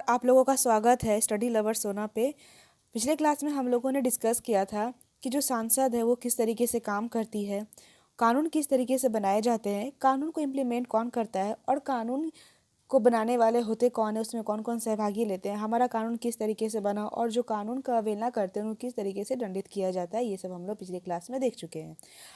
आप लोगों का स्वागत है स्टडी लवर सोना पे। पिछले क्लास में हम लोगों ने डिस्कस किया था कि जो सांसद है वो किस तरीके से काम करती है, कानून किस तरीके से बनाए जाते हैं, कानून को इम्प्लीमेंट कौन करता है और कानून को बनाने वाले होते कौन है, उसमें कौन कौन सहभागी लेते हैं, हमारा कानून किस तरीके से बना और जो कानून का अवहेलना करते हैं उनको किस तरीके से दंडित किया जाता है। ये सब हम लोग पिछले क्लास में देख चुके हैं।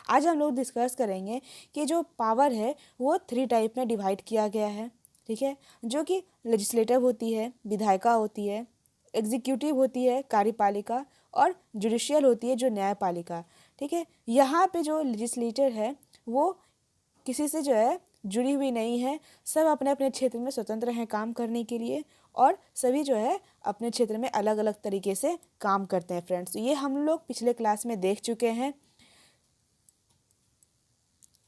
आज हम लोग डिस्कस करेंगे कि जो पावर है वो 3 टाइप में डिवाइड किया गया है। ठीक है, जो कि लेजिस्लेटिव होती है, विधायिका होती है, एग्जीक्यूटिव होती है कार्यपालिका, और जुडिशियल होती है जो न्यायपालिका। ठीक है, यहाँ पे जो लेजिस्लेटर है वो किसी से जो है जुड़ी हुई नहीं है, सब अपने अपने क्षेत्र में स्वतंत्र हैं काम करने के लिए, और सभी जो है अपने क्षेत्र में अलग अलग तरीके से काम करते हैं। फ्रेंड्स, ये हम लोग पिछले क्लास में देख चुके हैं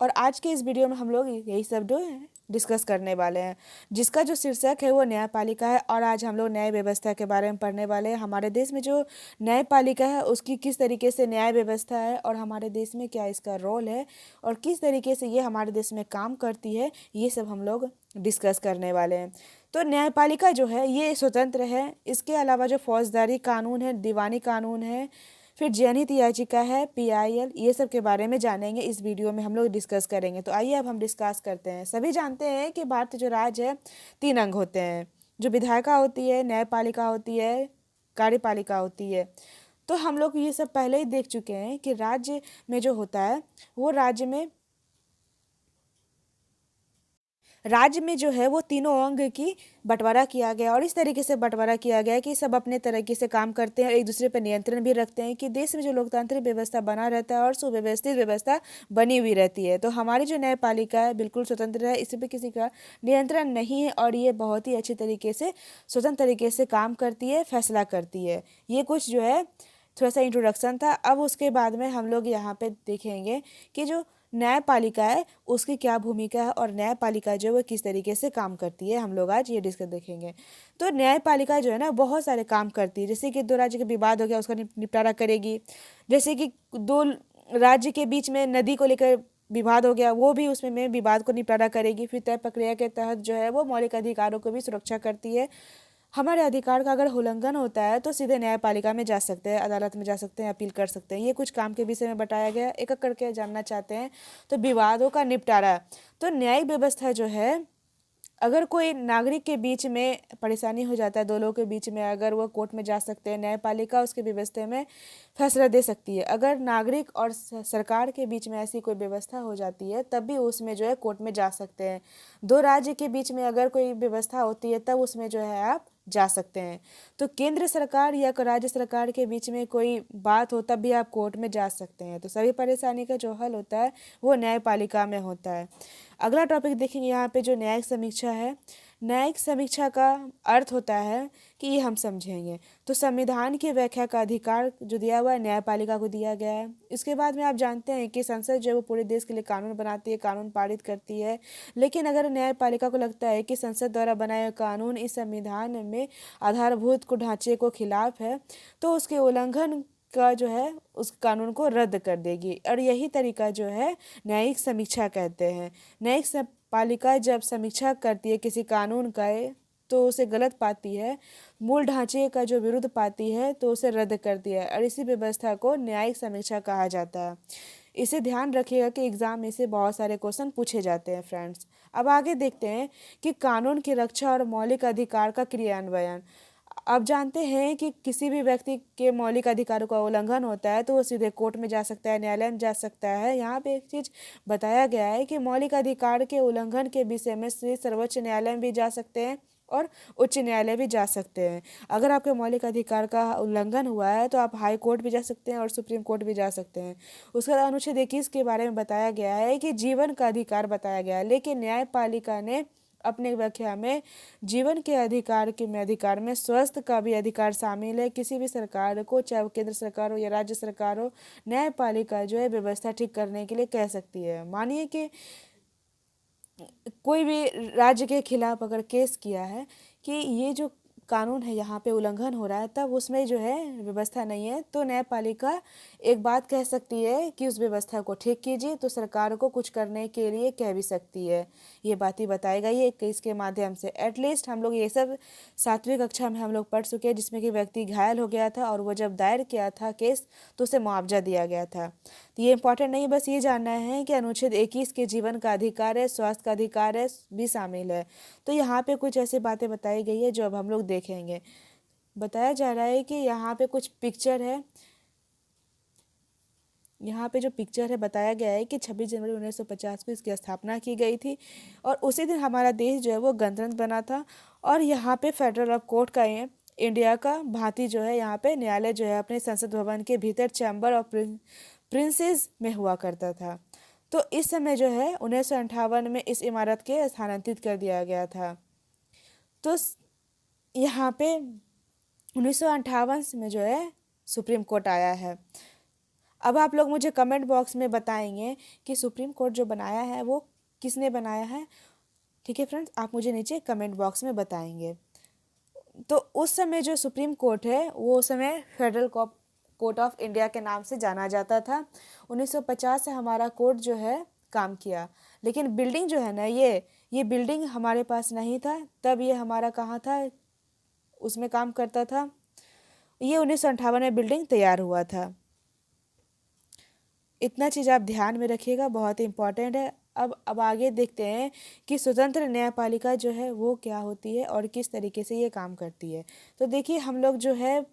और आज के इस वीडियो में हम लोग यही सब जो है डिस्कस करने वाले हैं, जिसका जो शीर्षक है वो न्यायपालिका है। और आज हम लोग न्याय व्यवस्था के बारे में पढ़ने वाले हैं। हमारे देश में जो न्यायपालिका है उसकी किस तरीके से न्याय व्यवस्था है और हमारे देश में क्या इसका रोल है और किस तरीके से ये हमारे देश में काम करती है, ये सब हम लोग डिस्कस करने वाले हैं। तो न्यायपालिका जो है ये स्वतंत्र है। इसके अलावा जो फौजदारी कानून है, दीवानी कानून है, फिर जनहित याचिका है, पीआईएल, ये सब के बारे में जानेंगे इस वीडियो में हम लोग डिस्कस करेंगे। तो आइए अब हम डिस्कस करते हैं। सभी जानते हैं कि भारतीय जो राज्य है 3 अंग होते हैं, जो विधायिका होती है, न्यायपालिका होती है, कार्यपालिका होती है। तो हम लोग ये सब पहले ही देख चुके हैं कि राज्य में जो होता है वो राज्य में जो है वो तीनों अंग की बंटवारा किया गया और इस तरीके से बंटवारा किया गया कि सब अपने तरीके से काम करते हैं और एक दूसरे पर नियंत्रण भी रखते हैं कि देश में जो लोकतांत्रिक व्यवस्था बना रहता है और सुव्यवस्थित व्यवस्था बनी हुई रहती है। तो हमारी जो न्यायपालिका है बिल्कुल स्वतंत्र है, इस पर किसी का नियंत्रण नहीं है और ये बहुत ही अच्छी तरीके से स्वतंत्र तरीके से काम करती है, फैसला करती है। ये कुछ जो है थोड़ा सा इंट्रोडक्शन था। अब उसके बाद में हम लोग यहाँ पे देखेंगे कि जो न्यायपालिका है उसकी क्या भूमिका है और न्यायपालिका जो है वो किस तरीके से काम करती है, हम लोग आज ये डिस्कस देखेंगे। तो न्यायपालिका जो है ना बहुत सारे काम करती है, जैसे कि दो राज्य का विवाद हो गया उसका निपटारा करेगी, जैसे कि दो राज्य के बीच में नदी को लेकर विवाद हो गया वो भी उसमें में विवाद को निपटारा करेगी। फिर तय प्रक्रिया के तहत जो है वो मौलिक अधिकारों को भी सुरक्षा करती है। हमारे अधिकार का अगर उल्लंघन होता है तो सीधे न्यायपालिका में जा सकते हैं, अदालत में जा सकते हैं, अपील कर सकते हैं। ये कुछ काम के विषय में बताया गया, एक एक करके जानना चाहते हैं। तो विवादों का निपटारा, तो न्यायिक व्यवस्था जो है, अगर कोई नागरिक के बीच में परेशानी हो जाता है, दो लोगों के बीच में, अगर वो कोर्ट में जा सकते हैं, न्यायपालिका उसके व्यवस्था में फैसला दे सकती है। अगर नागरिक और सरकार के बीच में ऐसी कोई व्यवस्था हो जाती है तब भी उसमें जो है कोर्ट में जा सकते हैं। दो राज्य के बीच में अगर कोई व्यवस्था होती है तब उसमें जो है आप जा सकते हैं। तो केंद्र सरकार या राज्य सरकार के बीच में कोई बात हो तब भी आप कोर्ट में जा सकते हैं। तो सभी परेशानी का जो हल होता है वो न्यायपालिका में होता है। अगला टॉपिक देखेंगे यहाँ पे जो न्यायिक समीक्षा है। न्यायिक समीक्षा का अर्थ होता है कि ये हम समझेंगे तो संविधान की व्याख्या का अधिकार जो दिया हुआ है न्यायपालिका को दिया गया है। इसके बाद में आप जानते हैं कि संसद जो है वो पूरे देश के लिए कानून बनाती है, कानून पारित करती है। लेकिन अगर न्यायपालिका को लगता है कि संसद द्वारा बनाया हुआ कानून इस संविधान में आधारभूत को ढांचे को खिलाफ है तो उसके उल्लंघन का जो है उस कानून को रद्द कर देगी। और यही तरीका जो है न्यायिक समीक्षा कहते हैं। न्यायिक पालिका जब समीक्षा करती है किसी कानून का तो उसे गलत पाती है, मूल ढांचे का जो विरुद्ध पाती है तो उसे रद्द करती है और इसी व्यवस्था को न्यायिक समीक्षा कहा जाता है। इसे ध्यान रखिएगा कि एग्जाम में से बहुत सारे क्वेश्चन पूछे जाते हैं। फ्रेंड्स, अब आगे देखते हैं कि कानून की रक्षा और मौलिक अधिकार का क्रियान्वयन। अब जानते हैं कि किसी भी व्यक्ति के मौलिक अधिकारों का उल्लंघन होता है तो वो सीधे कोर्ट में जा सकता है, न्यायालय में जा सकता है। यहाँ पे एक चीज़ बताया गया है कि मौलिक अधिकार के उल्लंघन के विषय में से सर्वोच्च न्यायालय में भी जा सकते हैं और उच्च न्यायालय भी जा सकते हैं। अगर आपके मौलिक अधिकार का उल्लंघन हुआ है तो आप हाई कोर्ट भी जा सकते हैं और सुप्रीम कोर्ट भी जा सकते हैं। उसका अनुच्छेद 21 के बारे में बताया गया है कि जीवन का अधिकार बताया गया है, लेकिन न्यायपालिका ने अपने व्याख्या में जीवन के अधिकार में स्वास्थ्य का भी अधिकार शामिल है। किसी भी सरकार को, चाहे वो केंद्र सरकार हो या राज्य सरकार हो, न्यायपालिका जो है व्यवस्था ठीक करने के लिए कह सकती है। मानिए कि कोई भी राज्य के खिलाफ अगर केस किया है कि ये जो कानून है यहाँ पे उल्लंघन हो रहा है, तब उसमें जो है व्यवस्था नहीं है, तो न्यायपालिका एक बात कह सकती है कि उस व्यवस्था को ठीक कीजिए, तो सरकार को कुछ करने के लिए कह भी सकती है। ये बात ही बताई गई है केस के माध्यम से। एटलीस्ट हम लोग ये सब 7वीं कक्षा में हम लोग पढ़ चुके हैं, जिसमें कि व्यक्ति घायल हो गया था और वो जब दायर किया था केस तो उसे मुआवजा दिया गया था। तो ये इंपॉर्टेंट नहीं, बस ये जानना है कि अनुच्छेद 21 के जीवन का अधिकार है, स्वास्थ्य का अधिकार है भी शामिल है। तो यहाँ पे कुछ ऐसी बातें बताई गई है जो अब हम लोग देखेंगे। बताया जा रहा है कि यहाँ पे कुछ पिक्चर है, यहाँ पे जो पिक्चर है बताया गया है कि 26 जनवरी 1950 को इसकी स्थापना की गई थी और उसी दिन हमारा देश जो है वो गणतंत्र बना था। और यहाँ पे फेडरल ऑफ कोर्ट का ये इंडिया का भांति जो है यहाँ पे न्यायालय जो है अपने संसद भवन के भीतर चैम्बर ऑफ प्रिंसेस में हुआ करता था। तो इस समय जो है 1958 में इस इमारत के स्थानांतरित कर दिया गया था। तो यहाँ पे 1958 में जो है सुप्रीम कोर्ट आया है। अब आप लोग मुझे कमेंट बॉक्स में बताएंगे कि सुप्रीम कोर्ट जो बनाया है वो किसने बनाया है। ठीक है फ्रेंड्स, आप मुझे नीचे कमेंट बॉक्स में बताएंगे। तो उस समय जो सुप्रीम कोर्ट है वो उस समय फेडरल कोर्ट ऑफ इंडिया के नाम से जाना जाता था। 1950 से हमारा कोर्ट जो है काम किया, लेकिन बिल्डिंग जो है ना ये बिल्डिंग हमारे पास नहीं था, तब ये हमारा कहाँ था, उसमें काम करता था। ये 1958 में बिल्डिंग तैयार हुआ था। इतना चीज़ आप ध्यान में रखिएगा, बहुत ही इम्पॉर्टेंट है। अब आगे देखते हैं कि स्वतंत्र न्यायपालिका जो है वो क्या होती है और किस तरीके से ये काम करती है। तो देखिए हम लोग जो है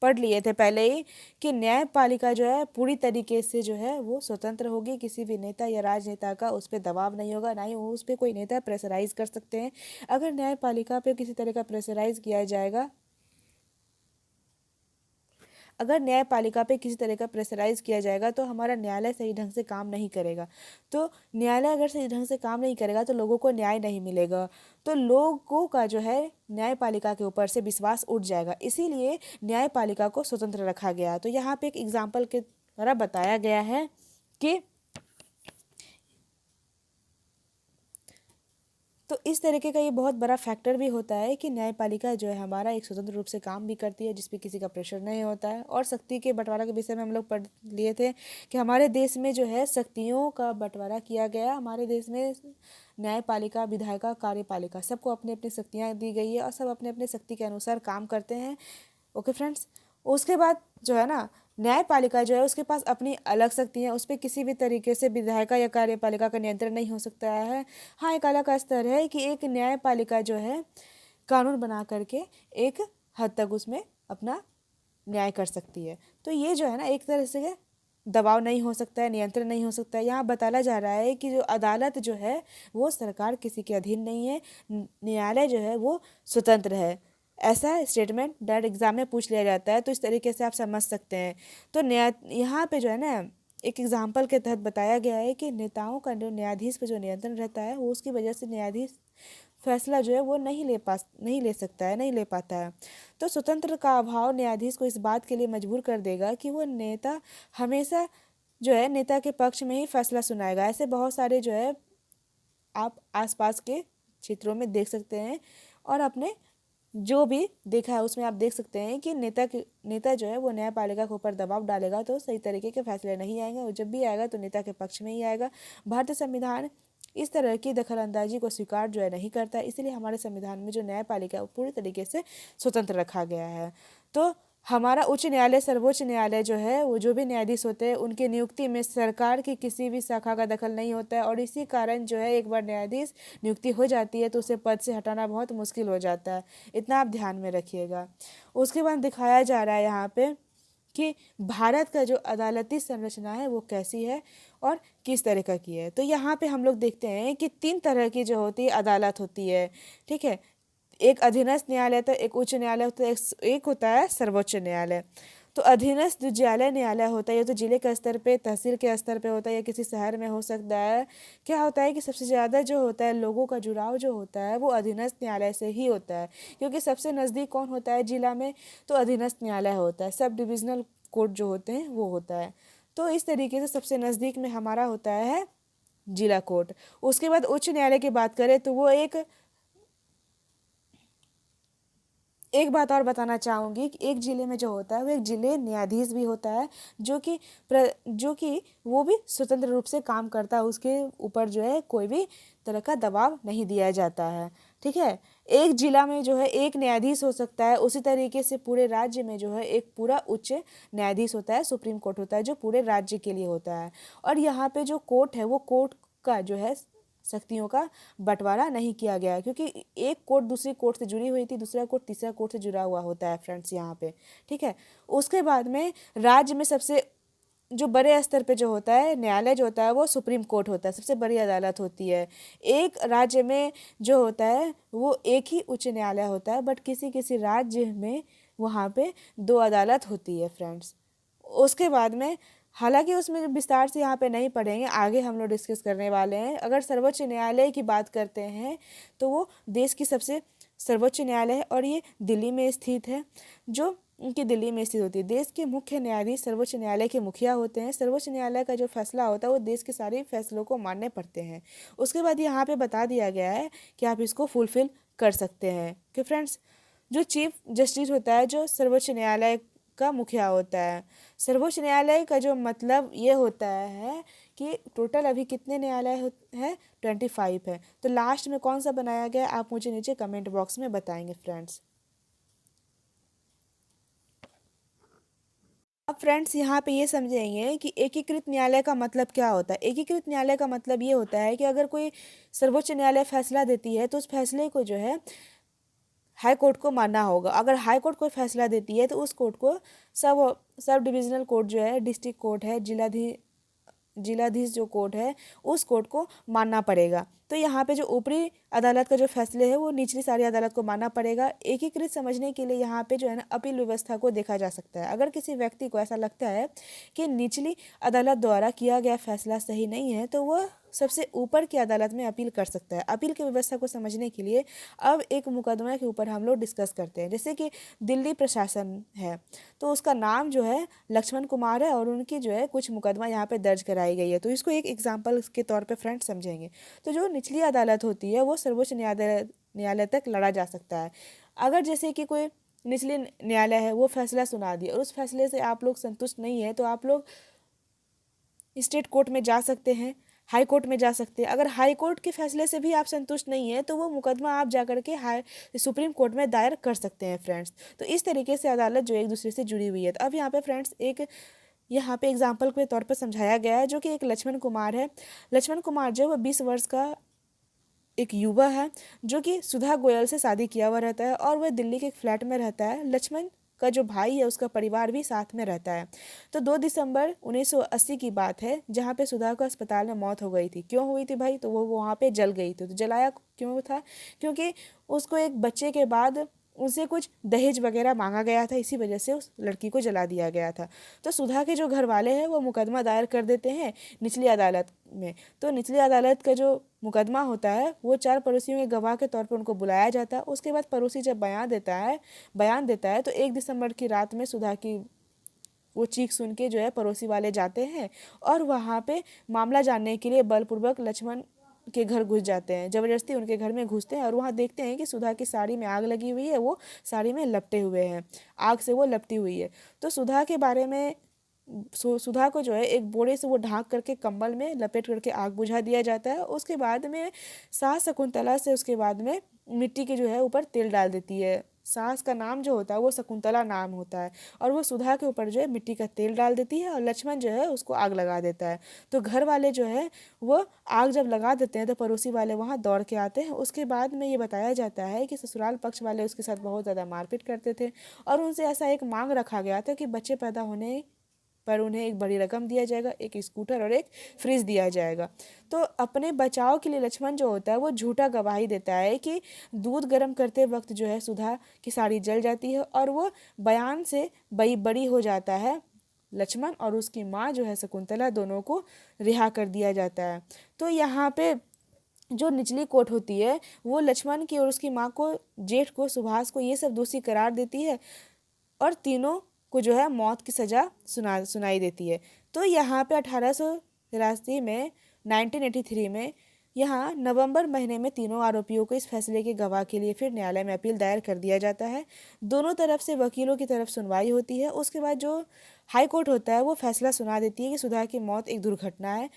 पढ़ लिए थे पहले ही कि न्यायपालिका जो है पूरी तरीके से जो है वो स्वतंत्र होगी, किसी भी नेता या राजनेता का उस पर दबाव नहीं होगा, ना ही वो उस पर कोई नेता प्रेशराइज कर सकते हैं। अगर न्यायपालिका पे किसी तरह का प्रेशराइज किया जाएगा, अगर न्यायपालिका पे किसी तरह का प्रेशराइज किया जाएगा तो हमारा न्यायालय सही ढंग से काम नहीं करेगा। तो न्यायालय अगर सही ढंग से काम नहीं करेगा तो लोगों को न्याय नहीं मिलेगा, तो लोगों का जो है न्यायपालिका के ऊपर से विश्वास उठ जाएगा। इसीलिए न्यायपालिका को स्वतंत्र रखा गया। तो यहाँ पे एक एग्जाम्पल के द्वारा बताया गया है कि तो इस तरीके का ये बहुत बड़ा फैक्टर भी होता है कि न्यायपालिका जो है हमारा एक स्वतंत्र रूप से काम भी करती है, जिस पे किसी का प्रेशर नहीं होता है। और शक्ति के बंटवारा के विषय में हम लोग पढ़ लिए थे कि हमारे देश में जो है शक्तियों का बंटवारा किया गया। हमारे देश में न्यायपालिका, विधायिका, कार्यपालिका सबको अपनी अपनी शक्तियाँ दी गई है और सब अपने अपने शक्ति के अनुसार काम करते हैं। ओके फ्रेंड्स, उसके बाद जो है ना न्यायपालिका जो है उसके पास अपनी अलग शक्ति है, उस पर किसी भी तरीके से विधायिका या कार्यपालिका का नियंत्रण नहीं हो सकता है। हाँ, एक अलग स्तर है कि एक न्यायपालिका जो है कानून बना करके एक हद तक उसमें अपना न्याय कर सकती है। तो ये जो है ना एक तरह से दबाव नहीं हो सकता है, नियंत्रण नहीं हो सकता है। यहाँ बताया जा रहा है कि जो अदालत जो है वो सरकार किसी के अधीन नहीं है, न्यायालय जो है वो स्वतंत्र है। ऐसा स्टेटमेंट डायरेक्ट एग्जाम में पूछ लिया जाता है, तो इस तरीके से आप समझ सकते हैं। तो यहाँ पे जो है ना एक एग्जाम्पल के तहत बताया गया है कि नेताओं का जो न्यायाधीश पर जो नियंत्रण रहता है वो उसकी वजह से न्यायाधीश फैसला जो है वो नहीं ले सकता है, नहीं ले पाता है। तो स्वतंत्र का अभाव न्यायाधीश को इस बात के लिए मजबूर कर देगा कि वो नेता हमेशा जो है नेता के पक्ष में ही फैसला सुनाएगा। ऐसे बहुत सारे जो है आप आसपास के क्षेत्रों में देख सकते हैं और अपने जो भी देखा है उसमें आप देख सकते हैं कि नेता जो है वो न्यायपालिका के ऊपर दबाव डालेगा तो सही तरीके के फैसले नहीं आएंगे, और जब भी आएगा तो नेता के पक्ष में ही आएगा। भारतीय संविधान इस तरह की दखलंदाजी को स्वीकार जो है नहीं करता, इसलिए हमारे संविधान में जो न्यायपालिका है वो पूरी तरीके से स्वतंत्र रखा गया है। तो हमारा उच्च न्यायालय, सर्वोच्च न्यायालय जो है वो जो भी न्यायाधीश होते हैं उनकी नियुक्ति में सरकार की किसी भी शाखा का दखल नहीं होता है, और इसी कारण जो है एक बार न्यायाधीश नियुक्ति हो जाती है तो उसे पद से हटाना बहुत मुश्किल हो जाता है। इतना आप ध्यान में रखिएगा। उसके बाद दिखाया जा रहा है यहाँ पे कि भारत का जो अदालती संरचना है वो कैसी है और किस तरह का की है। तो यहाँ पे हम लोग देखते हैं कि 3 तरह की जो होती है अदालत होती है। ठीक है, एक अधीनस्थ न्यायालय तो एक उच्च न्यायालय होता है, एक होता है सर्वोच्च न्यायालय। तो अधीनस्थ जो न्यायालय होता है ये तो जिले के स्तर पे, तहसील के स्तर पे होता है या किसी शहर में हो सकता है। क्या होता है कि सबसे ज़्यादा जो होता है लोगों का जुड़ाव जो होता है वो अधीनस्थ न्यायालय से ही होता है, क्योंकि सबसे नज़दीक कौन होता है जिला में, तो अधीनस्थ न्यायालय होता है। सब डिविजनल कोर्ट जो होते हैं वो होता है। तो इस तरीके से सबसे नज़दीक में हमारा होता है जिला कोर्ट। उसके बाद उच्च न्यायालय की बात करें तो वो एक एक बात और बताना चाहूँगी कि एक ज़िले में जो होता है वो एक ज़िले न्यायाधीश भी होता है, जो कि वो भी स्वतंत्र रूप से काम करता है, उसके ऊपर जो है कोई भी तरह का दबाव नहीं दिया जाता है। ठीक है, एक जिला में जो है एक न्यायाधीश हो सकता है, उसी तरीके से पूरे राज्य में जो है एक पूरा उच्च न्यायाधीश होता है, सुप्रीम कोर्ट होता है, जो पूरे राज्य के लिए होता है। और यहाँ पे जो कोर्ट है वो कोर्ट का जो है शक्तियों का बंटवारा नहीं किया गया है, क्योंकि एक कोर्ट दूसरी कोर्ट से जुड़ी हुई थी, दूसरा कोर्ट तीसरा कोर्ट से जुड़ा हुआ होता है फ्रेंड्स यहाँ पे। ठीक है, उसके बाद में राज्य में सबसे जो बड़े स्तर पे जो होता है न्यायालय जो होता है वो सुप्रीम कोर्ट होता है, सबसे बड़ी अदालत होती है। एक राज्य में जो होता है वो एक ही उच्च न्यायालय होता है, बट किसी किसी राज्य में वहाँ पे दो अदालत होती है फ्रेंड्स। उसके बाद में हालांकि उसमें विस्तार से यहाँ पे नहीं पढ़ेंगे, आगे हम लोग डिस्कस करने वाले हैं। अगर सर्वोच्च न्यायालय की बात करते हैं तो वो देश की सबसे सर्वोच्च न्यायालय है और ये दिल्ली में स्थित है, जो उनकी दिल्ली में स्थित होती है। देश के मुख्य न्यायाधीश सर्वोच्च न्यायालय के मुखिया होते हैं। सर्वोच्च न्यायालय का जो फैसला होता है वो देश के सारे फैसलों को मानने पड़ते हैं। उसके बाद यहाँ पे बता दिया गया है कि आप इसको फुलफिल कर सकते हैं कि फ्रेंड्स जो चीफ जस्टिस होता है, जो सर्वोच्च न्यायालय का मुखिया होता है। सर्वोच्च न्यायालय का जो मतलब ये होता है कि टोटल अभी कितने न्यायालय हैं, 25 है। तो लास्ट में कौन सा बनाया गया आप मुझे नीचे कमेंट बॉक्स में बताएंगे फ्रेंड्स। अब फ्रेंड्स यहाँ पे ये समझेंगे कि एकीकृत न्यायालय का मतलब क्या होता है। एकीकृत न्यायालय का मतलब ये होता है कि अगर कोई सर्वोच्च न्यायालय फैसला देती है तो उस फैसले को जो है हाई कोर्ट को मानना होगा। अगर हाई कोर्ट कोई फैसला देती है तो उस कोर्ट को सब डिविजनल कोर्ट जो है, डिस्ट्रिक्ट कोर्ट है, जिलाधीश जो कोर्ट है, उस कोर्ट को मानना पड़ेगा। तो यहाँ पे जो ऊपरी अदालत का जो फैसले है वो निचली सारी अदालत को मानना पड़ेगा। एकीकृत समझने के लिए यहाँ पे जो है ना अपील व्यवस्था को देखा जा सकता है। अगर किसी व्यक्ति को ऐसा लगता है कि निचली अदालत द्वारा किया गया फैसला सही नहीं है तो वह सबसे ऊपर की अदालत में अपील कर सकता है। अपील की व्यवस्था को समझने के लिए अब एक मुकदमा के ऊपर हम लोग डिस्कस करते हैं। जैसे कि दिल्ली प्रशासन है, तो उसका नाम जो है लक्ष्मण कुमार है और उनकी जो है कुछ मुकदमा यहाँ पे दर्ज कराई गई है। तो इसको एक एग्जाम्पल के तौर पे फ्रेंड्स समझेंगे। तो जो निचली अदालत होती है वो सर्वोच्च न्यायालय तक लड़ा जा सकता है। अगर जैसे कि कोई निचले न्यायालय है वो फैसला सुना दिया और उस फैसले से आप लोग संतुष्ट नहीं है तो आप लोग स्टेट कोर्ट में जा सकते हैं, हाई कोर्ट में जा सकते हैं। अगर हाई कोर्ट के फैसले से भी आप संतुष्ट नहीं है तो वो मुकदमा आप जा कर के सुप्रीम कोर्ट में दायर कर सकते हैं फ्रेंड्स। तो इस तरीके से अदालत जो एक दूसरे से जुड़ी हुई है। तो अब यहाँ पे फ्रेंड्स यहाँ पे एग्जाम्पल के तौर पर समझाया गया है, जो कि एक लक्ष्मण कुमार है। लक्ष्मण कुमार जो है वो 20 वर्ष का एक युवा है, जो कि सुधा गोयल से शादी किया हुआ रहता है और वह दिल्ली के एक फ्लैट में रहता है। लक्ष्मण का जो भाई है उसका परिवार भी साथ में रहता है। तो 2 दिसंबर 1980 की बात है, जहाँ पे सुधा को अस्पताल में मौत हो गई थी। क्यों हुई थी भाई? तो वो वहाँ पे जल गई थी। तो जलाया क्यों था? क्योंकि उसको एक बच्चे के बाद उनसे कुछ दहेज वगैरह मांगा गया था, इसी वजह से उस लड़की को जला दिया गया था। तो सुधा के जो घर वाले हैं वो मुकदमा दायर कर देते हैं निचली अदालत में। तो निचली अदालत का जो मुकदमा होता है वो 4 पड़ोसियों के गवाह के तौर पर उनको बुलाया जाता है। उसके बाद पड़ोसी जब बयान देता है तो 1 दिसंबर की रात में सुधा की वो चीख सुन के जो है पड़ोसी वाले जाते हैं और वहाँ पे मामला जानने के लिए बलपूर्वक लक्ष्मण के घर घुस जाते हैं। ज़बरदस्ती उनके घर में घुसते हैं और वहाँ देखते हैं कि सुधा की साड़ी में आग लगी हुई है, वो साड़ी में लपटे हुए हैं, आग से वो लपटी हुई है। तो सुधा के बारे में सुधा को जो है एक बोरे से वो ढाँक करके कंबल में लपेट करके आग बुझा दिया जाता है। उसके बाद में सास शकुंतला से उसके बाद में मिट्टी के जो है ऊपर तेल डाल देती है। सास का नाम जो होता है वो शकुंतला नाम होता है और वो सुधा के ऊपर जो है मिट्टी का तेल डाल देती है और लक्ष्मण जो है उसको आग लगा देता है। तो घर वाले जो है वो आग जब लगा देते हैं तो पड़ोसी वाले वहाँ दौड़ के आते हैं। उसके बाद में ये बताया जाता है कि ससुराल पक्ष वाले उसके साथ बहुत ज़्यादा मारपीट करते थे और उनसे ऐसा एक मांग रखा गया था कि बच्चे पैदा होने पर उन्हें एक बड़ी रकम दिया जाएगा, एक स्कूटर और एक फ्रिज दिया जाएगा। तो अपने बचाव के लिए लक्ष्मण जो होता है वो झूठा गवाही देता है कि दूध गर्म करते वक्त जो है सुधा की साड़ी जल जाती है और वो बयान से बरी हो जाता है। लक्ष्मण और उसकी माँ जो है शकुंतला, दोनों को रिहा कर दिया जाता है। तो यहाँ पे जो निचली कोर्ट होती है वो लक्ष्मण की और उसकी माँ को, जेठ को, सुभाष को, ये सब दोषी करार देती है और तीनों को जो है मौत की सज़ा सुनाई देती है। तो यहाँ पे 1883 में 1983 में यहाँ नवंबर महीने में तीनों आरोपियों को इस फैसले के गवाह के लिए फिर न्यायालय में अपील दायर कर दिया जाता है। दोनों तरफ से वकीलों की तरफ सुनवाई होती है। उसके बाद जो हाई कोर्ट होता है वो फैसला सुना देती है कि सुधा की मौत एक दुर्घटना है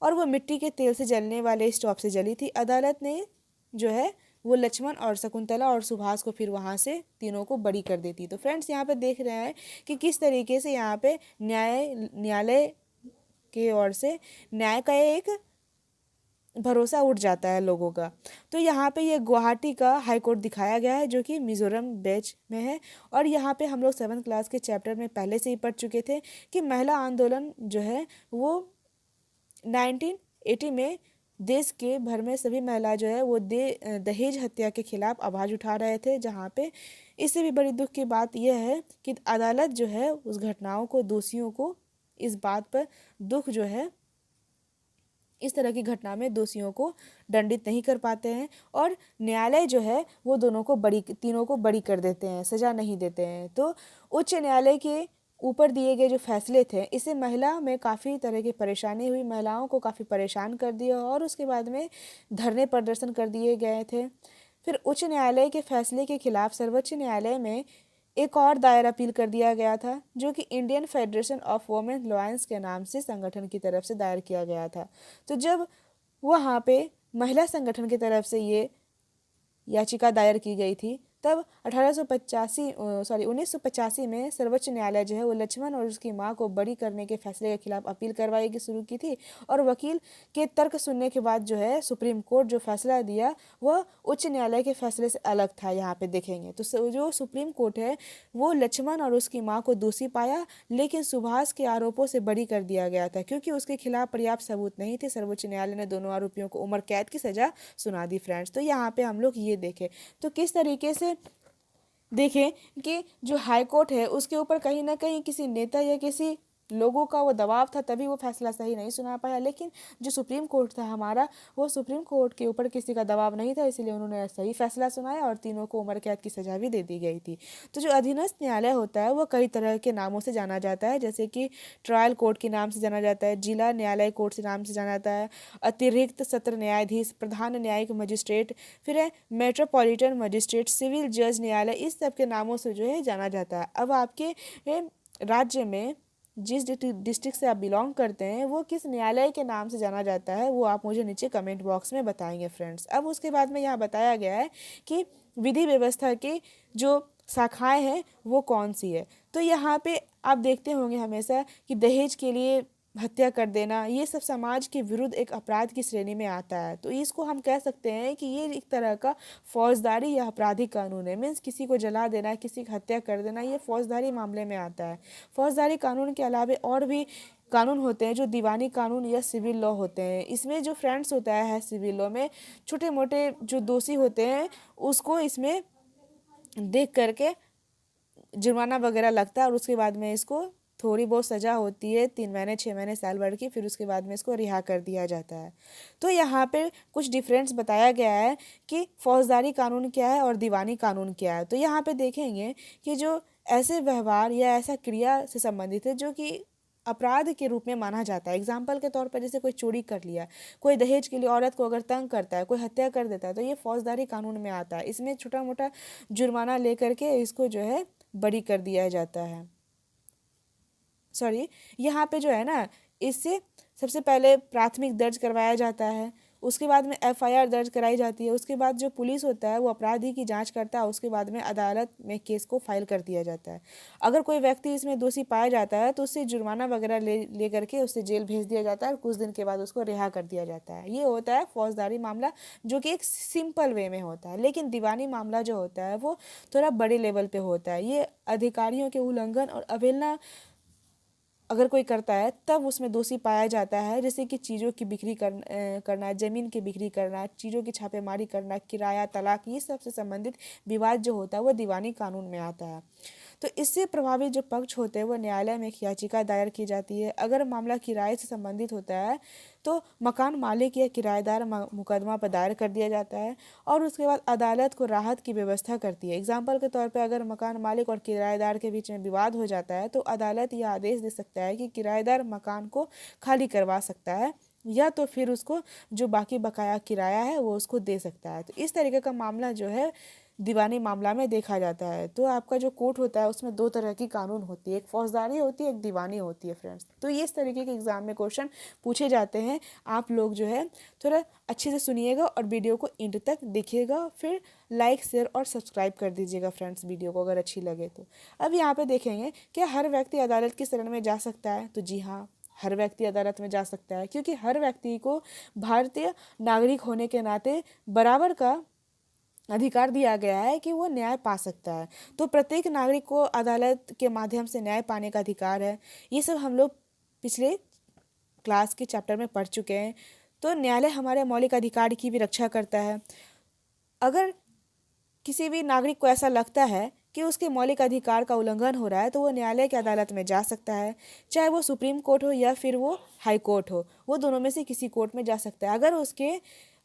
और वो मिट्टी के तेल से जलने वाले स्टोव से जली थी। अदालत ने जो है वो लक्ष्मण और शकुंतला और सुभाष को फिर वहाँ से तीनों को बरी कर देती। तो फ्रेंड्स यहाँ पे देख रहे हैं कि किस तरीके से यहाँ पे न्यायालय की ओर से न्याय का एक भरोसा उठ जाता है लोगों का। तो यहाँ पे ये गुवाहाटी का हाई कोर्ट दिखाया गया है जो कि मिजोरम बैच में है। और यहाँ पे हम लोग 7th क्लास के चैप्टर में पहले से ही पढ़ चुके थे कि महिला आंदोलन जो है वो 1980 में देश के भर में सभी महिला जो है वो दहेज हत्या के खिलाफ आवाज़ उठा रहे थे। जहाँ पे इससे भी बड़ी दुख की बात यह है कि अदालत जो है उस घटनाओं को, दोषियों को इस बात पर दुख जो है इस तरह की घटना में दोषियों को दंडित नहीं कर पाते हैं और न्यायालय जो है वो तीनों को बरी कर देते हैं, सजा नहीं देते हैं। तो उच्च न्यायालय के ऊपर दिए गए जो फैसले थे इससे महिला में काफ़ी तरह की परेशानी हुई, महिलाओं को काफ़ी परेशान कर दिया और उसके बाद में धरने प्रदर्शन कर दिए गए थे। फिर उच्च न्यायालय के फैसले के खिलाफ सर्वोच्च न्यायालय में एक और दायर अपील कर दिया गया था जो कि Indian federation of women lawyers के नाम से संगठन की तरफ से दायर किया गया था। तो जब वहाँ पे महिला संगठन की तरफ से ये याचिका दायर की गई थी तब 1985 में सर्वोच्च न्यायालय जो है वो लक्ष्मण और उसकी मां को बरी करने के फैसले के खिलाफ अपील करवाई की शुरू की थी। और वकील के तर्क सुनने के बाद जो है सुप्रीम कोर्ट जो फैसला दिया वह उच्च न्यायालय के फैसले से अलग था। यहाँ पे देखेंगे तो जो सुप्रीम कोर्ट है वो लक्ष्मण और उसकी माँ को दोषी पाया, लेकिन सुभाष के आरोपों से बरी कर दिया गया था क्योंकि उसके खिलाफ पर्याप्त सबूत नहीं थे। सर्वोच्च न्यायालय ने दोनों आरोपियों को उम्र कैद की सजा सुना दी। फ्रेंड्स, तो यहाँ पे हम लोग ये देखें तो किस तरीके से देखें कि जो हाई कोर्ट है उसके ऊपर कहीं ना कहीं किसी नेता या किसी लोगों का वो दबाव था, तभी वो फैसला सही नहीं सुना पाया। लेकिन जो सुप्रीम कोर्ट था हमारा, वो सुप्रीम कोर्ट के ऊपर किसी का दबाव नहीं था, इसीलिए उन्होंने सही फैसला सुनाया और तीनों को उम्र कैद की सजा भी दे दी गई थी। तो जो अधीनस्थ न्यायालय होता है वो कई तरह के नामों से जाना जाता है, जैसे कि ट्रायल कोर्ट के नाम से जाना जाता है, जिला न्यायालय कोर्ट से नाम से जाना जाता है, अतिरिक्त सत्र न्यायाधीश, प्रधान न्यायिक मजिस्ट्रेट, फिर है मेट्रोपॉलिटन मजिस्ट्रेट, सिविल जज न्यायालय, इस सब के नामों से जो है जाना जाता है। अब आपके राज्य में जिस डिस्ट्रिक्ट से आप बिलोंग करते हैं वो किस न्यायालय के नाम से जाना जाता है वो आप मुझे नीचे कमेंट बॉक्स में बताएंगे फ्रेंड्स। अब उसके बाद में यहाँ बताया गया है कि विधि व्यवस्था की जो शाखाएं हैं वो कौन सी है। तो यहाँ पे आप देखते होंगे हमेशा कि दहेज के लिए हत्या कर देना ये सब समाज के विरुद्ध एक अपराध की श्रेणी में आता है। तो इसको हम कह सकते हैं कि ये एक तरह का फौजदारी या आपराधिक कानून है। मीन्स किसी को जला देना, किसी की हत्या कर देना, ये फौजदारी मामले में आता है। फौजदारी कानून के अलावा और भी कानून होते हैं जो दीवानी कानून या सिविल लॉ होते हैं। इसमें जो फ्रेंड्स होता है सिविल लॉ में छोटे मोटे जो दोषी होते हैं उसको इसमें देख करके जुर्माना वगैरह लगता है और उसके बाद में इसको थोड़ी बहुत सज़ा होती है, 3 महीने 6 महीने साल भर की, फिर उसके बाद में इसको रिहा कर दिया जाता है। तो यहाँ पे कुछ डिफरेंस बताया गया है कि फौजदारी कानून क्या है और दीवानी कानून क्या है। तो यहाँ पे देखेंगे कि जो ऐसे व्यवहार या ऐसा क्रिया से संबंधित है जो कि अपराध के रूप में माना जाता है। एग्जाम्पल के तौर पर जैसे कोई चोरी कर लिया, कोई दहेज के लिए औरत को अगर तंग करता है, कोई हत्या कर देता है, तो ये फौजदारी कानून में आता है। इसमें छोटा मोटा जुर्माना लेकर के इसको जो है बरी कर दिया जाता है। यहाँ पे जो है ना इससे सबसे पहले प्राथमिक दर्ज करवाया जाता है, उसके बाद में एफआईआर दर्ज कराई जाती है, उसके बाद जो पुलिस होता है वो अपराधी की जांच करता है, उसके बाद में अदालत में केस को फाइल कर दिया जाता है। अगर कोई व्यक्ति इसमें दोषी पाया जाता है तो उससे जुर्माना वगैरह ले करके उससे जेल भेज दिया जाता है और कुछ दिन के बाद उसको रिहा कर दिया जाता है। ये होता है फौजदारी मामला जो कि एक सिंपल वे में होता है। लेकिन दीवानी मामला जो होता है वो थोड़ा बड़े लेवल पे होता है। ये अधिकारियों के उल्लंघन और अवहेलना अगर कोई करता है तब उसमें दोषी पाया जाता है, जैसे कि चीज़ों की बिक्री करना, ज़मीन की बिक्री करना, चीज़ों की छापेमारी करना, किराया, तलाक, ये सब से संबंधित विवाद जो होता है वो दीवानी कानून में आता है। तो इससे प्रभावित जो पक्ष होते हैं वो न्यायालय में एक याचिका दायर की जाती है। अगर मामला किराए से संबंधित होता है तो मकान मालिक या किराएदार मुकदमा पर दायर कर दिया जाता है और उसके बाद अदालत को राहत की व्यवस्था करती है। एग्जाम्पल के तौर पर अगर मकान मालिक और किराएदार के बीच में विवाद हो जाता है तो अदालत यह आदेश दे सकता है कि किराएदार मकान को खाली करवा सकता है या तो फिर उसको जो बाकी बकाया किराया है वो उसको दे सकता है। तो इस तरीके का मामला जो है दीवानी मामला में देखा जाता है। तो आपका जो कोर्ट होता है उसमें दो तरह की कानून होती है, एक फौजदारी होती है, एक दीवानी होती है फ्रेंड्स। तो ये इस तरीके के एग्जाम में क्वेश्चन पूछे जाते हैं। आप लोग जो है थोड़ा अच्छे से सुनिएगा और वीडियो को एंड तक देखिएगा, फिर लाइक शेयर और सब्सक्राइब कर दीजिएगा फ्रेंड्स वीडियो को अगर अच्छी लगे तो। अब यहाँ पे देखेंगे क्या हर व्यक्ति अदालत की शरण में जा सकता है? तो जी हाँ, हर व्यक्ति अदालत में जा सकता है, क्योंकि हर व्यक्ति को भारतीय नागरिक होने के नाते बराबर का अधिकार दिया गया है कि वो न्याय पा सकता है। तो प्रत्येक नागरिक को अदालत के माध्यम से न्याय पाने का अधिकार है। ये सब हम लोग पिछले क्लास के चैप्टर में पढ़ चुके हैं। तो न्यायालय हमारे मौलिक अधिकार की भी रक्षा करता है। अगर किसी भी नागरिक को ऐसा लगता है कि उसके मौलिक अधिकार का उल्लंघन हो रहा है तो वो न्यायालय की अदालत में जा सकता है, चाहे वो सुप्रीम कोर्ट हो या फिर वो हाई कोर्ट हो, वो दोनों में से किसी कोर्ट में जा सकता है। अगर उसके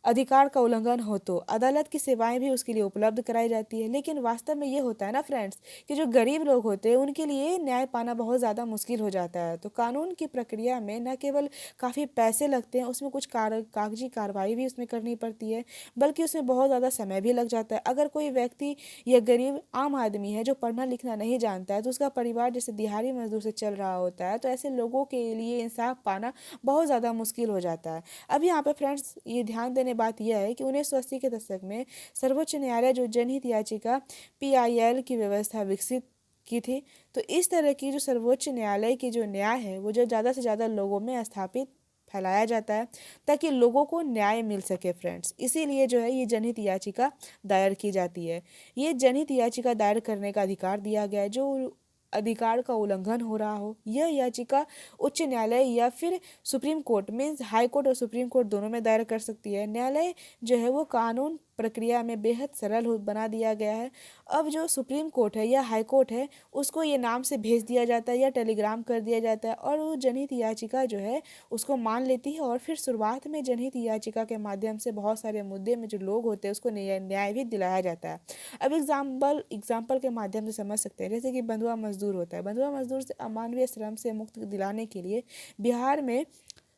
अधिकार का उल्लंघन हो तो अदालत की सेवाएं भी उसके लिए उपलब्ध कराई जाती है। लेकिन वास्तव में ये होता है ना फ्रेंड्स कि जो गरीब लोग होते हैं उनके लिए न्याय पाना बहुत ज़्यादा मुश्किल हो जाता है। तो कानून की प्रक्रिया में न केवल काफ़ी पैसे लगते हैं, उसमें कुछ कागजी कार्रवाई भी उसमें करनी पड़ती है, बल्कि उसमें बहुत ज़्यादा समय भी लग जाता है। अगर कोई व्यक्ति या गरीब आम आदमी है जो पढ़ना लिखना नहीं जानता है, तो उसका परिवार जैसे दिहाड़ी मजदूर से चल रहा होता है, तो ऐसे लोगों के लिए इंसाफ पाना बहुत ज़्यादा मुश्किल हो जाता है। अब यहाँ पे फ्रेंड्स ये ध्यान देने बात यह है कि 1980 के दशक में सर्वोच्च न्यायालय जो जनहित याचिका PIL की व्यवस्था विकसित की थी। तो इस तरह की जो सर्वोच्च न्यायालय की जो न्याय है वो जो ज़्यादा से ज़्यादा लोगों में स्थापित फैलाया जाता है ताकि लोगों को न्याय मिल सके फ्रेंड्स। इसीलिए जो है ये जनहित याचिका दायर की जाती है। ये जनहित याचिका दायर करने का अधिकार दिया गया है। जो अधिकार का उल्लंघन हो रहा हो, यह याचिका उच्च न्यायालय या फिर supreme court means high court और सुप्रीम कोर्ट दोनों में दायर कर सकती है। न्यायालय जो है वो कानून प्रक्रिया में बेहद सरल बना दिया गया है। अब जो सुप्रीम कोर्ट है या हाई कोर्ट है उसको ये नाम से भेज दिया जाता है या टेलीग्राम कर दिया जाता है और वो जनहित याचिका जो है उसको मान लेती है। और फिर शुरुआत में जनहित याचिका के माध्यम से बहुत सारे मुद्दे में जो लोग होते हैं उसको न्याय भी दिलाया जाता है। अब एग्जाम्पल के माध्यम से समझ सकते हैं, जैसे कि बंधुआ मजदूर होता है। बंधुआ मजदूर से अमानवीय श्रम से मुक्त दिलाने के लिए बिहार में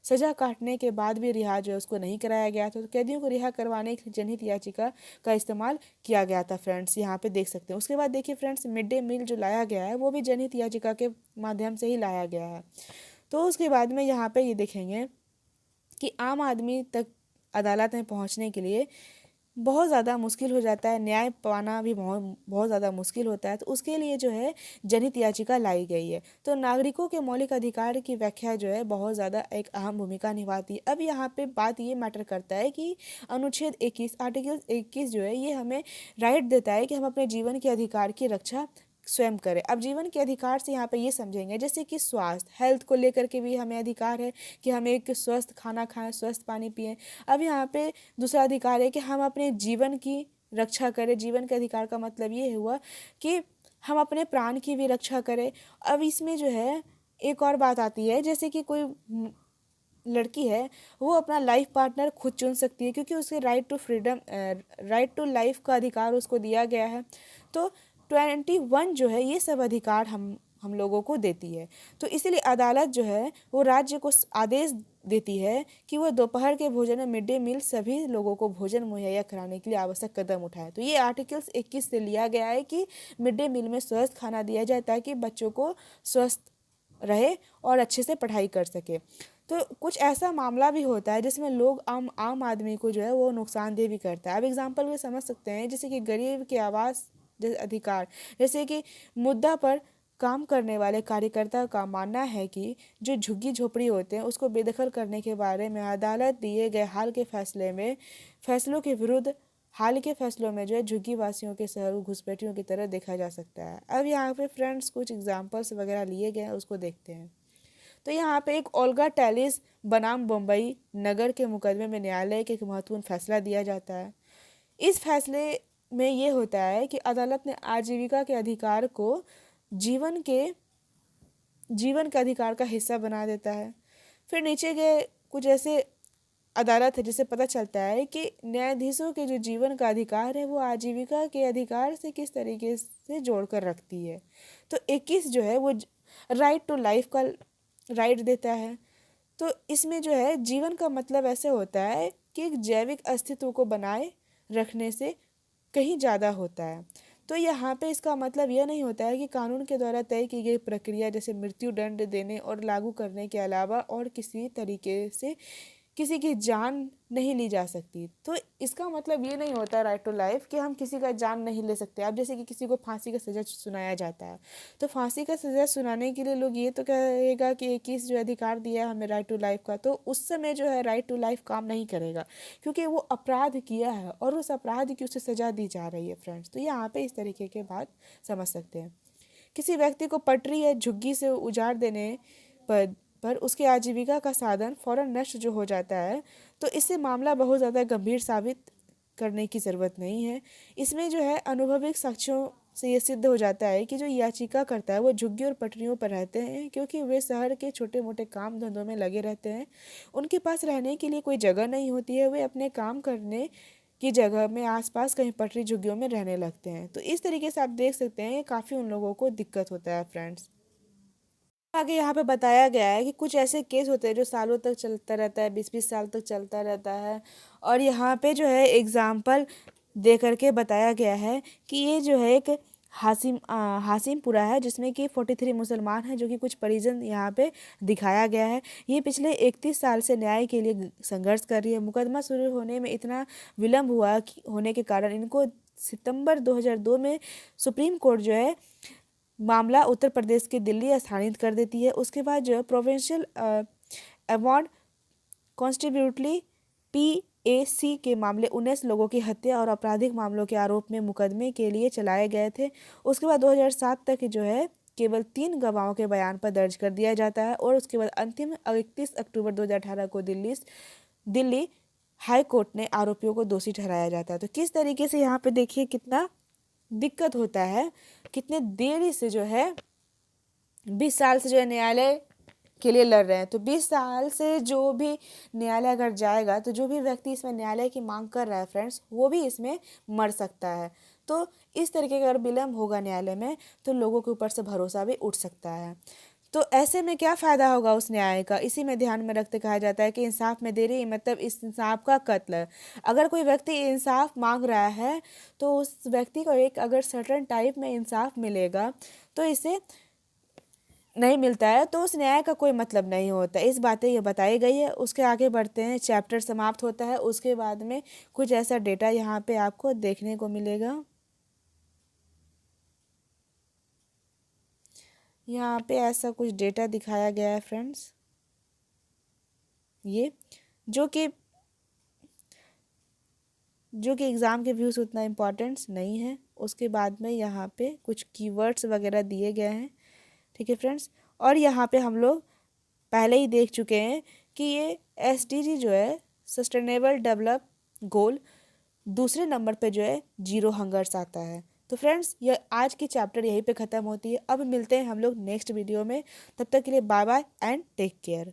सजा काटने के बाद भी रिहा जो है उसको नहीं कराया गया था। तो कैदियों को रिहा करवाने के लिए जनहित याचिका का इस्तेमाल किया गया था फ्रेंड्स, यहाँ पे देख सकते हैं। उसके बाद देखिए फ्रेंड्स, मिड डे मील जो लाया गया है वो भी जनहित याचिका के माध्यम से ही लाया गया है। तो उसके बाद में यहाँ पे ये देखेंगे कि आम आदमी तक अदालत में पहुँचने के लिए बहुत ज़्यादा मुश्किल हो जाता है, न्याय पाना भी बहुत बहुत ज़्यादा मुश्किल होता है। तो उसके लिए जो है जनहित याचिका लाई गई है। तो नागरिकों के मौलिक अधिकार की व्याख्या जो है बहुत ज़्यादा एक अहम भूमिका निभाती है। अब यहाँ पे बात ये मैटर करता है कि अनुच्छेद 21 आर्टिकल 21 जो है ये हमें राइट देता है कि हम अपने जीवन के अधिकार की रक्षा स्वयं करें। अब जीवन के अधिकार से यहाँ पे ये समझेंगे जैसे कि स्वास्थ्य हेल्थ को लेकर के भी हमें अधिकार है कि हम एक स्वस्थ खाना खाएं, स्वस्थ पानी पिएं। अब यहाँ पे दूसरा अधिकार है कि हम अपने जीवन की रक्षा करें। जीवन के अधिकार का मतलब ये हुआ कि हम अपने प्राण की भी रक्षा करें। अब इसमें जो है एक और बात आती है, जैसे कि कोई लड़की है वो अपना लाइफ पार्टनर खुद चुन सकती है, क्योंकि उसके राइट टू लाइफ का अधिकार उसको दिया गया है। तो 21 जो है ये सब अधिकार हम लोगों को देती है। तो इसीलिए अदालत जो है वो राज्य को आदेश देती है कि वो दोपहर के भोजन में मिड डे मील सभी लोगों को भोजन मुहैया कराने के लिए आवश्यक कदम उठाए। तो ये आर्टिकल्स 21 से लिया गया है कि मिड डे मील में स्वस्थ खाना दिया जाए ताकि बच्चों को स्वस्थ रहे और अच्छे से पढ़ाई कर सके। तो कुछ ऐसा मामला भी होता है जिसमें लोग आम आदमी को जो है वो नुकसानदेह भी करता है। अब एग्जाम्पल में समझ सकते हैं, जैसे कि गरीब के आवास जैसे अधिकार, जैसे कि मुद्दा पर काम करने वाले कार्यकर्ता का मानना है कि जो झुग्गी झोपड़ी होते हैं उसको बेदखल करने के बारे में अदालत दिए गए फैसलों के विरुद्ध हाल के फैसलों में जो है झुग्गी वासियों के शहर घुसपैठियों की तरह देखा जा सकता है। अब यहाँ पे फ्रेंड्स कुछ एग्जाम्पल्स वगैरह लिए गए हैं, उसको देखते हैं। तो यहाँ पे एक ओल्गा टैलिस बनाम बम्बई नगर के मुकदमे में न्यायालय के एक महत्वपूर्ण फैसला दिया जाता है। इस फैसले में ये होता है कि अदालत ने आजीविका के अधिकार को जीवन के अधिकार का हिस्सा बना देता है। फिर नीचे के कुछ ऐसे अदालत है जिससे पता चलता है कि न्यायाधीशों के जो जीवन का अधिकार है वो आजीविका के अधिकार से किस तरीके से जोड़कर रखती है। तो 21 जो है वो राइट टू लाइफ का राइट देता है। तो इसमें जो है जीवन का मतलब ऐसे होता है कि एक जैविक अस्तित्व को बनाए रखने से कहीं ज़्यादा होता है। तो यहाँ पे इसका मतलब यह नहीं होता है कि कानून के द्वारा तय की गई प्रक्रिया जैसे मृत्यु दंड देने और लागू करने के अलावा और किसी तरीके से किसी की जान नहीं ली जा सकती। तो इसका मतलब ये नहीं होता राइट टू लाइफ कि हम किसी का जान नहीं ले सकते। अब जैसे कि किसी को फांसी का सज़ा सुनाया जाता है, तो फांसी का सज़ा सुनाने के लिए लोग ये तो कहेगा कि 21 जो अधिकार दिया है हमें राइट टू लाइफ का, तो उस समय जो है राइट टू लाइफ काम नहीं करेगा, क्योंकि वो अपराध किया है और उस अपराध की उसे सज़ा दी जा रही है फ्रेंड्स। तो यहाँ पे इस तरीके के बात समझ सकते हैं। किसी व्यक्ति को पटरी या झुग्गी से उजाड़ देने पर उसकी आजीविका का साधन फौरन नष्ट जो हो जाता है, तो इससे मामला बहुत ज़्यादा गंभीर साबित करने की ज़रूरत नहीं है। इसमें जो है अनुभविक साक्ष्यों से ये सिद्ध हो जाता है कि जो याचिका करता है वो झुग्गी और पटरियों पर रहते हैं, क्योंकि वे शहर के छोटे मोटे काम धंधों में लगे रहते हैं। उनके पास रहने के लिए कोई जगह नहीं होती है, वे अपने काम करने की जगह में आसपास कहीं पटरी झुग्गियों में रहने लगते हैं। तो इस तरीके से आप देख सकते हैं काफ़ी उन लोगों को दिक्कत होता है फ्रेंड्स। आगे यहाँ पे बताया गया है कि कुछ ऐसे केस होते हैं जो सालों तक चलता रहता है, 20-20 साल तक चलता रहता है। और यहाँ पे जो है एग्जाम्पल दे करके बताया गया है कि ये जो है एक हासिमपुरा है, जिसमें कि 43 मुसलमान हैं, जो कि कुछ परिजन यहाँ पे दिखाया गया है। ये पिछले 31 साल से न्याय के लिए संघर्ष कर रही है। मुकदमा शुरू होने में इतना विलम्ब हुआ कि होने के कारण इनको सितंबर 2002 में सुप्रीम कोर्ट जो है मामला उत्तर प्रदेश के दिल्ली स्थानांतरित कर देती है। उसके बाद जो प्रोविंशियल अवार्ड कॉन्स्टिट्यूटली PAC के मामले 19 लोगों की हत्या और आपराधिक मामलों के आरोप में मुकदमे के लिए चलाए गए थे। उसके बाद 2007 तक जो है केवल 3 गवाहों के बयान पर दर्ज कर दिया जाता है और उसके बाद अंतिम 31 अक्टूबर 2018 को दिल्ली हाई कोर्ट ने आरोपियों को दोषी ठहराया जाता है। तो किस तरीके से यहाँ पे देखिए कितना दिक्कत होता है, कितने देरी से जो है 20 साल से जो है न्यायालय के लिए लड़ रहे हैं। तो 20 साल से जो भी न्यायालय अगर जाएगा तो जो भी व्यक्ति इसमें न्यायालय की मांग कर रहा है फ्रेंड्स, वो भी इसमें मर सकता है। तो इस तरीके का अगर विलम्ब होगा न्यायालय में तो लोगों के ऊपर से भरोसा भी उठ सकता है। तो ऐसे में क्या फ़ायदा होगा उस न्याय का, इसी में ध्यान में रखते कहा जाता है कि इंसाफ में देरी मतलब इस इंसाफ का कत्ल। अगर कोई व्यक्ति इंसाफ मांग रहा है तो उस व्यक्ति को एक अगर सर्टेन टाइप में इंसाफ मिलेगा तो इसे नहीं मिलता है तो उस न्याय का कोई मतलब नहीं होता। इस बातें ये बताई गई है। उसके आगे बढ़ते हैं, चैप्टर समाप्त होता है। उसके बाद में कुछ ऐसा डेटा यहाँ पे आपको देखने को मिलेगा। यहाँ पे ऐसा कुछ डेटा दिखाया गया है फ्रेंड्स, ये जो कि एग्ज़ाम के व्यूज़ उतना इम्पॉर्टेंस नहीं है। उसके बाद में यहाँ पे कुछ कीवर्ड्स वगैरह दिए गए हैं, ठीक है फ्रेंड्स। और यहाँ पे हम लोग पहले ही देख चुके हैं कि ये SDG जो है सस्टेनेबल डेवलप गोल दूसरे नंबर पे जो है जीरो हंगर्स आता है। तो फ्रेंड्स ये आज की चैप्टर यहीं पे ख़त्म होती है। अब मिलते हैं हम लोग नेक्स्ट वीडियो में, तब तक के लिए bye bye and take care.